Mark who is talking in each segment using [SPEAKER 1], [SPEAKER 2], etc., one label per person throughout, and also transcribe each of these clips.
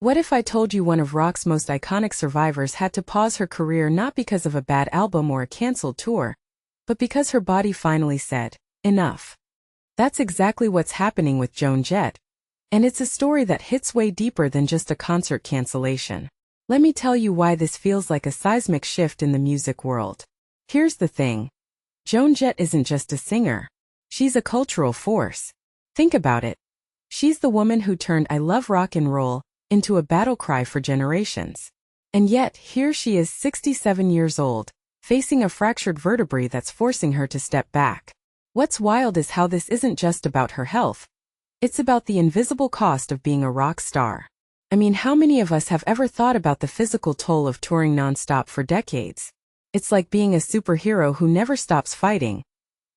[SPEAKER 1] What if I told you one of rock's most iconic survivors had to pause her career not because of a bad album or a canceled tour, but because her body finally said, enough? That's exactly what's happening with Joan Jett. And it's a story that hits way deeper than just a concert cancellation. Let me tell you why this feels like a seismic shift in the music world. Here's the thing. Joan Jett isn't just a singer. She's a cultural force. Think about it. She's the woman who turned "I love rock and roll" into a battle cry for generations. And yet, here she is 67 years old, facing a fractured vertebrae that's forcing her to step back. What's wild is how this isn't just about her health. It's about the invisible cost of being a rock star. I mean, how many of us have ever thought about the physical toll of touring nonstop for decades? It's like being a superhero who never stops fighting,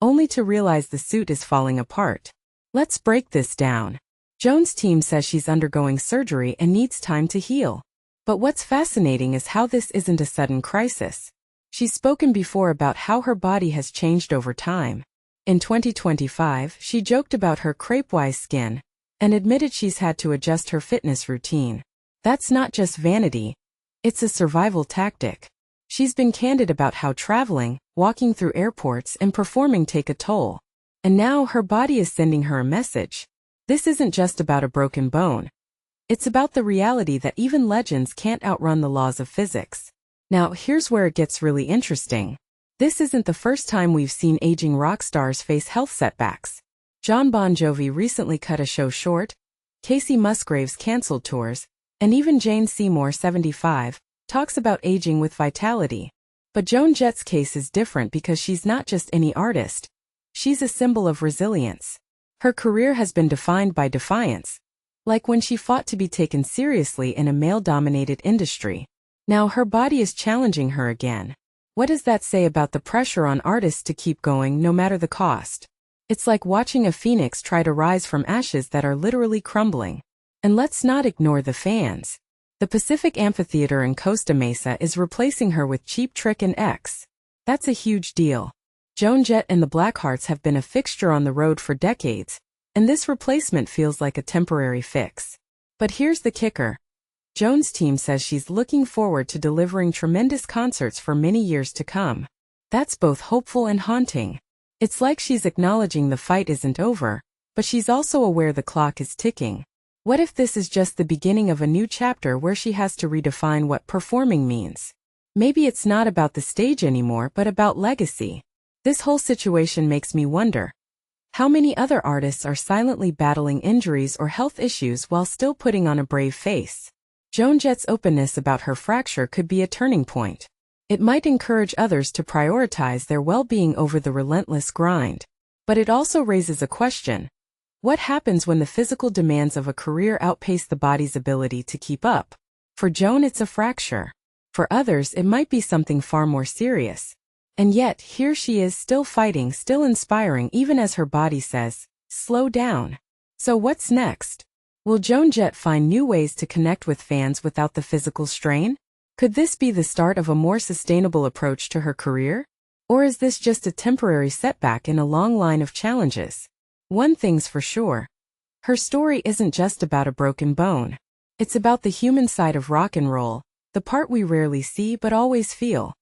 [SPEAKER 1] only to realize the suit is falling apart. Let's break this down. Joan's team says she's undergoing surgery and needs time to heal. But what's fascinating is how this isn't a sudden crisis. She's spoken before about how her body has changed over time. In 2025, she joked about her crepe-wise skin and admitted she's had to adjust her fitness routine. That's not just vanity. It's a survival tactic. She's been candid about how traveling, walking through airports, and performing take a toll. And now her body is sending her a message. This isn't just about a broken bone. It's about the reality that even legends can't outrun the laws of physics. Now, here's where it gets really interesting. This isn't the first time we've seen aging rock stars face health setbacks. Jon Bon Jovi recently cut a show short, Casey Musgraves canceled tours, and even Jane Seymour, 75, talks about aging with vitality. But Joan Jett's case is different because she's not just any artist. She's a symbol of resilience. Her career has been defined by defiance, like when she fought to be taken seriously in a male-dominated industry. Now her body is challenging her again. What does that say about the pressure on artists to keep going no matter the cost? It's like watching a phoenix try to rise from ashes that are literally crumbling. And let's not ignore the fans. The Pacific Amphitheater in Costa Mesa is replacing her with Cheap Trick and X. That's a huge deal. Joan Jett and the Blackhearts have been a fixture on the road for decades, and this replacement feels like a temporary fix. But here's the kicker. Joan's team says she's looking forward to delivering tremendous concerts for many years to come. That's both hopeful and haunting. It's like she's acknowledging the fight isn't over, but she's also aware the clock is ticking. What if this is just the beginning of a new chapter where she has to redefine what performing means? Maybe it's not about the stage anymore, but about legacy. This whole situation makes me wonder, how many other artists are silently battling injuries or health issues while still putting on a brave face? Joan Jett's openness about her fracture could be a turning point. It might encourage others to prioritize their well-being over the relentless grind. But it also raises a question. What happens when the physical demands of a career outpace the body's ability to keep up? For Joan, it's a fracture. For others, it might be something far more serious. And yet, here she is still fighting, still inspiring, even as her body says, slow down. So what's next? Will Joan Jett find new ways to connect with fans without the physical strain? Could this be the start of a more sustainable approach to her career? Or is this just a temporary setback in a long line of challenges? One thing's for sure. Her story isn't just about a broken bone. It's about the human side of rock and roll, the part we rarely see but always feel.